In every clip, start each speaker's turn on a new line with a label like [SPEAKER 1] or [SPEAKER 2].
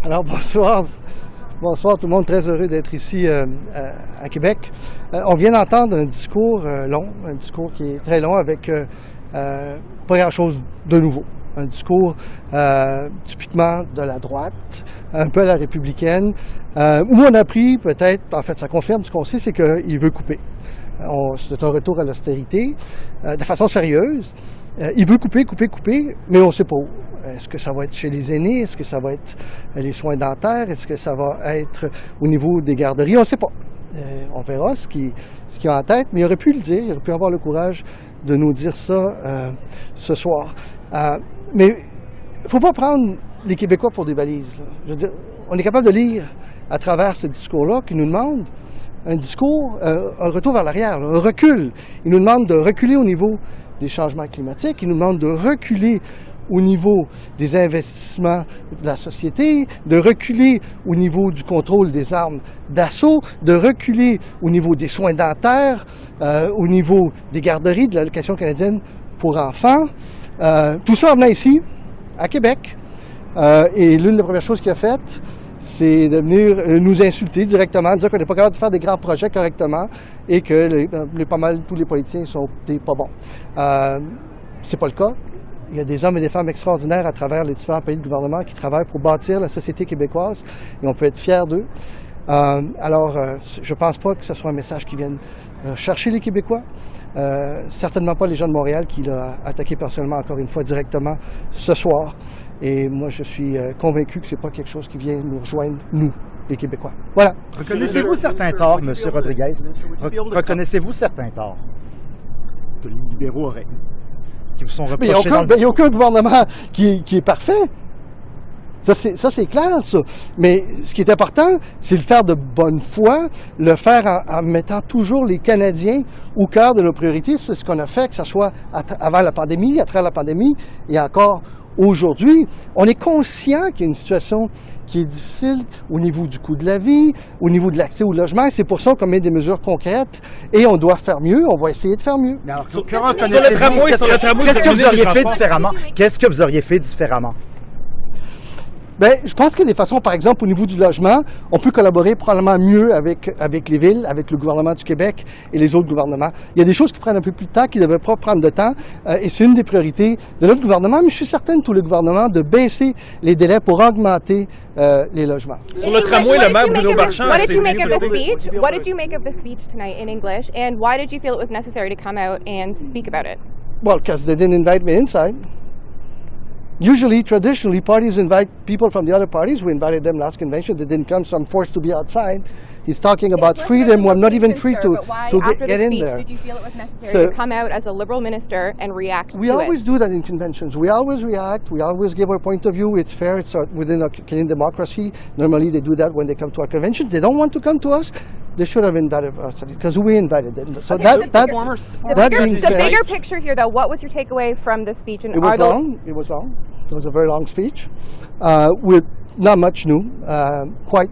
[SPEAKER 1] Alors bonsoir. Bonsoir tout le monde, très heureux d'être ici à Québec. On vient d'entendre un discours long, un discours qui est très long avec pas grand-chose de nouveau. Un discours typiquement de la droite, un peu à la républicaine, où on a appris peut-être, en fait ça confirme ce qu'on sait, c'est qu'il veut couper. C'est un retour à l'austérité, de façon sérieuse. Il veut couper, mais on ne sait pas où. Est-ce que ça va être chez les aînés? Est-ce que ça va être les soins dentaires? Est-ce que ça va être au niveau des garderies? On ne sait pas. On verra ce qu'il a en tête, mais il aurait pu le dire, il aurait pu avoir le courage de nous dire ça ce soir. Mais il ne faut pas prendre les Québécois pour des balises. Là. Je veux dire, on est capable de lire à travers ce discours-là qui nous demande un discours, un retour vers l'arrière, un recul. Il nous demande de reculer au niveau des changements climatiques, il nous demande de reculer au niveau des investissements de la société, de reculer au niveau du contrôle des armes d'assaut, de reculer au niveau des soins dentaires, au niveau des garderies, de l'allocation canadienne pour enfants. Tout ça en venant ici, à Québec. Et l'une des premières choses qu'il a faites, c'est de venir nous insulter directement, dire qu'on n'est pas capable de faire des grands projets correctement et que pas mal tous les politiciens sont pas bons. C'est pas le cas. Il y a des hommes et des femmes extraordinaires à travers les différents pays de gouvernement qui travaillent pour bâtir la société québécoise et on peut être fiers d'eux. Alors, je pense pas que ce soit un message qui vienne chercher les Québécois. Certainement pas les gens de Montréal qui l'ont attaqué personnellement, encore une fois, directement ce soir. Et moi, je suis convaincu que c'est pas quelque chose qui vient nous rejoindre, nous, les Québécois. Voilà.
[SPEAKER 2] Reconnaissez-vous certains torts, M. Rodriguez? Reconnaissez-vous certains torts que les libéraux auraient, qui vous sont reprochés dans le discours?
[SPEAKER 1] Il n'y a aucun gouvernement qui est parfait. Ça, c'est clair, ça. Mais ce qui est important, c'est le faire de bonne foi, le faire en mettant toujours les Canadiens au cœur de nos priorités. C'est ce qu'on a fait, que ce soit avant la pandémie, à travers la pandémie, et encore aujourd'hui. On est conscient qu'il y a une situation qui est difficile au niveau du coût de la vie, au niveau de l'accès au logement, et c'est pour ça qu'on met des mesures concrètes, et on doit faire mieux, on va essayer de faire mieux.
[SPEAKER 2] Mais alors, qu'est-ce que vous auriez fait différemment? Qu'est-ce que vous auriez fait différemment?
[SPEAKER 1] Bien, je pense qu'il y a des façons, par exemple, au niveau du logement, on peut collaborer probablement mieux avec les villes, avec le gouvernement du Québec et les autres gouvernements. Il y a des choses qui prennent un peu plus de temps, qui ne devraient pas prendre de temps, et c'est une des priorités de notre gouvernement, mais je suis certaine, tous les gouvernements, de baisser les délais pour augmenter les logements.
[SPEAKER 3] Sur le tramway, le maire Bruno Marchand...
[SPEAKER 4] What did you make of the speech? What did you make of the speech tonight in English, and why did you feel it was necessary to come out and speak about it?
[SPEAKER 1] Well, because they didn't invite me inside. Usually, traditionally, parties invite people from the other parties. We invited them last convention. They didn't come, so I'm forced to be outside. He's talking about freedom. Well, I'm not even free to get in there.
[SPEAKER 4] Did you feel it was necessary to come out as a Liberal minister and react to it?
[SPEAKER 1] We always do that in conventions. We always react. We always give our point of view. It's fair. It's within our Canadian democracy. Normally, they do that when they come to our conventions. They don't want to come to us. They should have invited us because we invited them. So
[SPEAKER 4] the bigger picture here, though, what was your takeaway from the speech? And
[SPEAKER 1] it was long. It was long. It was a very long speech with not much new. Quite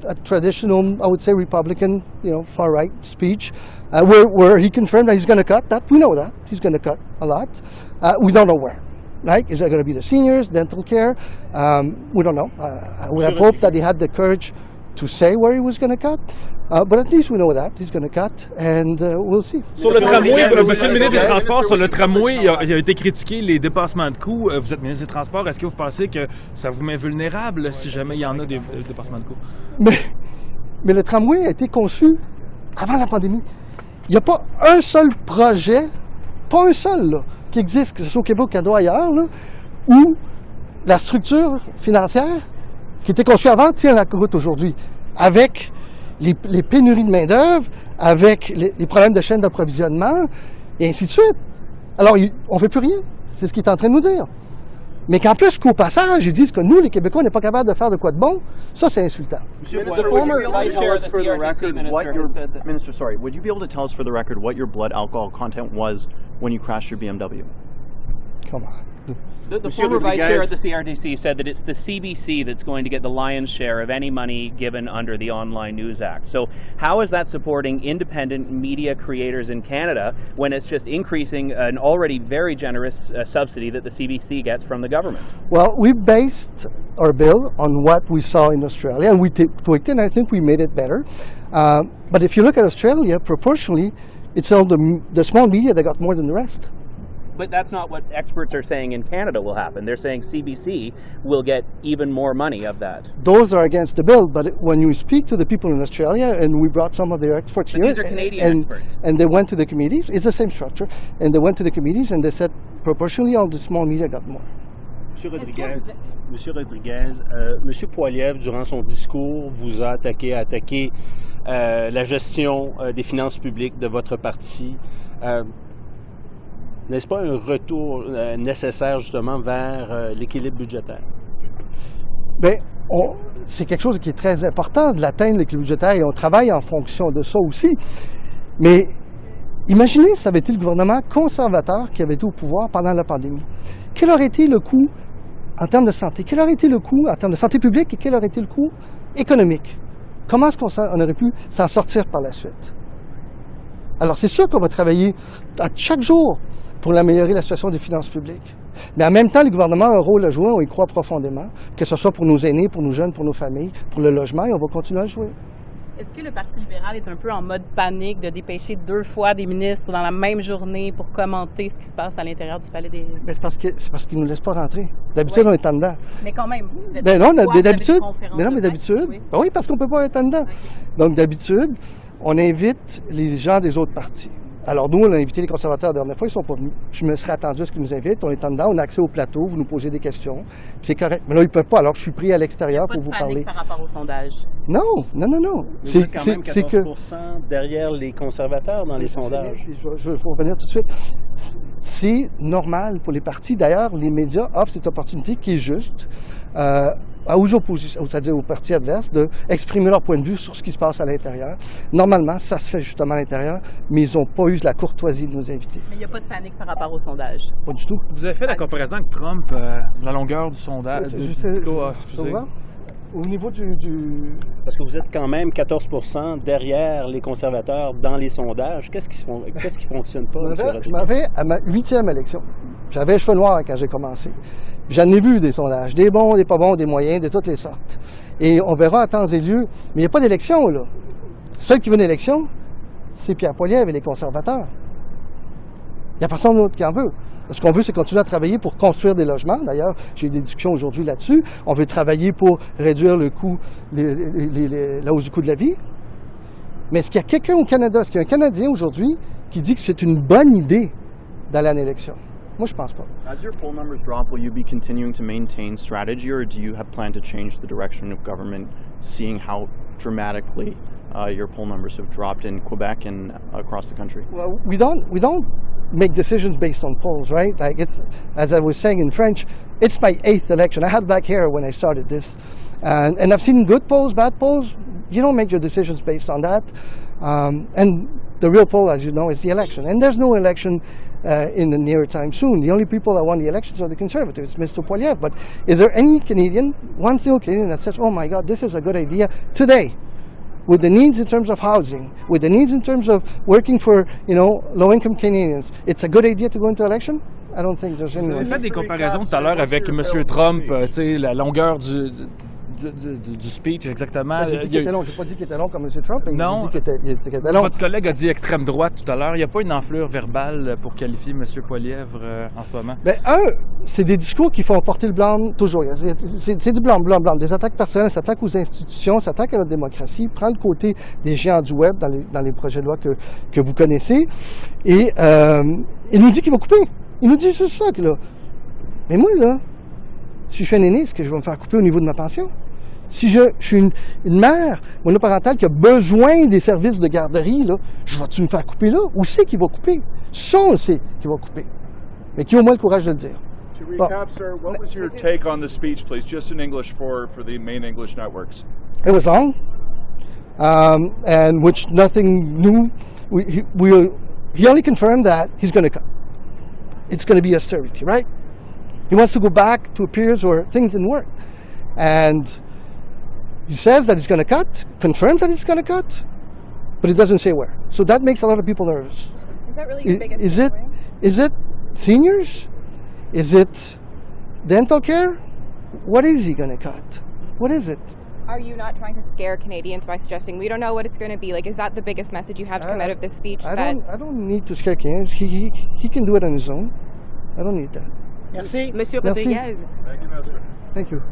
[SPEAKER 1] a traditional, I would say, Republican, far-right speech, where he confirmed that he's going to cut. That we know that he's going to cut a lot. We don't know where. Right? Is that going to be the seniors, dental care? We don't know. I would have hoped that he had the courage to say where he was going to cut, but at least we know that he's going to cut, and we'll see.
[SPEAKER 3] Sur le tramway, Monsieur le ministre des Transports, sur le tramway, il a été critiqué les dépassements de coûts. Vous êtes ministre des Transports, est-ce que vous pensez que ça vous met vulnérable si jamais il y en a des dépassements de coûts?
[SPEAKER 1] Mais le tramway a été conçu avant la pandémie. Il n'y a pas un seul projet, pas un seul, là, qui existe, que ce soit au Québec ou au ailleurs, là, où la structure financière qui était conçu avant, tient la route aujourd'hui, avec les pénuries de main-d'œuvre, avec les problèmes de chaîne d'approvisionnement, et ainsi de suite. Alors, on ne fait plus rien. C'est ce qu'il est en train de nous dire. Mais qu'en plus, qu'au passage, ils disent que nous, les Québécois, on n'est pas capables de faire de quoi de bon, ça, c'est insultant.
[SPEAKER 5] Minister, sorry, would you be able to tell us for the record what your blood alcohol content was when you crashed your BMW?
[SPEAKER 1] Come on.
[SPEAKER 5] The
[SPEAKER 6] Monsieur
[SPEAKER 5] former vice chair
[SPEAKER 6] Rodriguez.
[SPEAKER 5] at the CRTC said that it's the CBC that's going to get the lion's share of any money given under the Online News Act. So how is that supporting independent media creators in Canada when it's just increasing an already very generous subsidy that the CBC gets from the government?
[SPEAKER 1] Well, we based our bill on what we saw in Australia, and we tweaked it, and I think we made it better. But if you look at Australia, proportionally, it's all the small media that got more than the rest.
[SPEAKER 5] But that's not what experts are saying in Canada will happen. They're saying CBC will get even more money of that.
[SPEAKER 1] Those are against the bill, but when you speak to the people in Australia, and we brought some of their experts
[SPEAKER 5] But
[SPEAKER 1] here,
[SPEAKER 5] these are Canadian experts.
[SPEAKER 1] and they went to the committees, it's the same structure, and they went to the committees and they said proportionally all the small media got more.
[SPEAKER 6] Monsieur Rodriguez, Monsieur Poilievre, durant son discours, vous a attaqué la gestion des finances publiques de votre parti. N'est-ce pas un retour nécessaire justement vers l'équilibre budgétaire?
[SPEAKER 1] Bien, c'est quelque chose qui est très important de l'atteindre, l'équilibre budgétaire, et on travaille en fonction de ça aussi. Mais imaginez si ça avait été le gouvernement conservateur qui avait été au pouvoir pendant la pandémie. Quel aurait été le coût en termes de santé? Quel aurait été le coût en termes de santé publique et quel aurait été le coût économique? Comment est-ce qu'on aurait pu s'en sortir par la suite? Alors, c'est sûr qu'on va travailler chaque jour pour améliorer la situation des finances publiques. Mais en même temps, le gouvernement a un rôle à jouer, on y croit profondément, que ce soit pour nos aînés, pour nos jeunes, pour nos familles, pour le logement, et on va continuer à jouer.
[SPEAKER 7] Est-ce que le Parti libéral est un peu en mode panique de dépêcher 2 fois des ministres dans la même journée pour commenter ce qui se passe à l'intérieur du palais des...
[SPEAKER 1] Ben, c'est parce qu'ils ne nous laissent pas rentrer. D'habitude, on est en dedans.
[SPEAKER 7] Mais quand même, vous êtes...
[SPEAKER 1] Ben non,
[SPEAKER 7] quoi,
[SPEAKER 1] mais d'habitude,
[SPEAKER 7] Oui.
[SPEAKER 1] ben oui, parce qu'on ne peut pas être en dedans.
[SPEAKER 7] Okay.
[SPEAKER 1] Donc, d'habitude, on invite les gens des autres partis. Alors, nous, on a invité les conservateurs la dernière fois, ils ne sont pas venus. Je me serais attendu à ce qu'ils nous invitent. On est en dedans, on a accès au plateau, vous nous posez des questions. C'est correct. Mais là, ils ne peuvent pas. Alors, je suis pris à l'extérieur pour vous parler.
[SPEAKER 7] Par rapport au sondage.
[SPEAKER 1] Non.
[SPEAKER 6] Vous êtes quand même 14% derrière les conservateurs dans les sondages.
[SPEAKER 1] Je vais revenir tout de suite. C'est normal pour les partis. D'ailleurs, les médias offrent cette opportunité qui est juste aux oppositions, c'est-à-dire aux partis adverses, d'exprimer leur point de vue sur ce qui se passe à l'intérieur. Normalement, ça se fait justement à l'intérieur, mais ils n'ont pas eu la courtoisie de nous inviter.
[SPEAKER 7] Mais il n'y a pas de panique par rapport au sondage.
[SPEAKER 1] Pas du tout.
[SPEAKER 3] Vous avez fait la comparaison avec Trump, la longueur du sondage, du discours. Excusez.
[SPEAKER 1] Au niveau
[SPEAKER 6] Parce que vous êtes quand même 14% derrière les conservateurs dans les sondages. Qu'est-ce qui fonctionne pas, M. Rodriguez?
[SPEAKER 1] Je m'avais à ma 8e élection. J'avais les cheveux noirs quand j'ai commencé. J'en ai vu des sondages, des bons, des pas bons, des moyens, de toutes les sortes. Et on verra à temps et lieu. Mais il n'y a pas d'élection, là. Ceux qui veulent une élection, c'est Pierre Poilievre et les conservateurs. Il n'y a personne d'autre qui en veut. Ce qu'on veut, c'est continuer à travailler pour construire des logements. D'ailleurs, j'ai eu des discussions aujourd'hui là-dessus. On veut travailler pour réduire le coût, la hausse du coût de la vie. Mais est-ce qu'il y a quelqu'un au Canada, est-ce qu'il y a un Canadien aujourd'hui qui dit que c'est une bonne idée d'aller en élection? Moi, je pense pas.
[SPEAKER 5] As your poll numbers drop, will you be continuing to maintain strategy, or do you have plan to change the direction of government, seeing how dramatically your poll numbers have dropped in Quebec and across the country?
[SPEAKER 1] Well, we don't make decisions based on polls, right? Like it's, as I was saying in French, it's my 8th election. I had black hair when I started this, and I've seen good polls, bad polls. You don't make your decisions based on that. And the real poll, as you know, is the election. And there's no election in the near time soon. The only people that won the elections are the Conservatives, Mr. Poilievre. But is there any Canadian, one single Canadian that says, oh my God, this is a good idea today, with the needs in terms of housing, with the needs in terms of working for, low-income Canadians, it's a good idea to go into election? I don't think there's anyone.
[SPEAKER 3] Vous avez fait des comparaisons tout à l'heure avec M. Trump, tu sais, la longueur du speech, exactement.
[SPEAKER 1] J'ai dit qu'il était long. J'ai pas dit qu'il était long comme M. Trump.
[SPEAKER 3] Non.
[SPEAKER 1] J'ai dit qu'il était long.
[SPEAKER 3] Votre collègue a dit extrême droite tout à l'heure. Il n'y a pas une enflure verbale pour qualifier M. Poilievre en ce moment?
[SPEAKER 1] Bien, c'est des discours qui font porter le blanc toujours. C'est du blanc. Des attaques personnelles, s'attaquent aux institutions, s'attaquent à notre démocratie, prend le côté des géants du web dans les projets de loi que vous connaissez. Et il nous dit qu'il va couper. Il nous dit juste ça. Là. Mais moi, là, si je suis un aîné, est-ce que je vais me faire couper au niveau de ma pension? Si je suis une mère monoparentale qui a besoin des services de garderie, là, je vais-tu me faire couper là? Où c'est qu'il va couper? Ça, on sait qu'il va couper. Mais qui a au moins le courage de le dire.
[SPEAKER 8] To recap, sir, what was your take on the speech, please? Just in English for the main English networks.
[SPEAKER 1] It was long, and which nothing new. He only confirmed that it's going to be austerity, right? He wants to go back to periods where things didn't work. And he says that he's going to cut, confirms that he's going to cut, but he doesn't say where. So that makes a lot of people nervous.
[SPEAKER 4] Is that really your biggest
[SPEAKER 1] Is it seniors? Is it dental care? What is he going to cut? What is it?
[SPEAKER 4] Are you not trying to scare Canadians by suggesting we don't know what it's going to be? Like, is that the biggest message you have to come out of this speech?
[SPEAKER 1] I don't need to scare Canadians. He can do it on his own. I don't need that.
[SPEAKER 7] Merci.
[SPEAKER 4] Monsieur
[SPEAKER 1] Merci.
[SPEAKER 4] Rodriguez.
[SPEAKER 8] Thank you, Minister.
[SPEAKER 1] Thank you.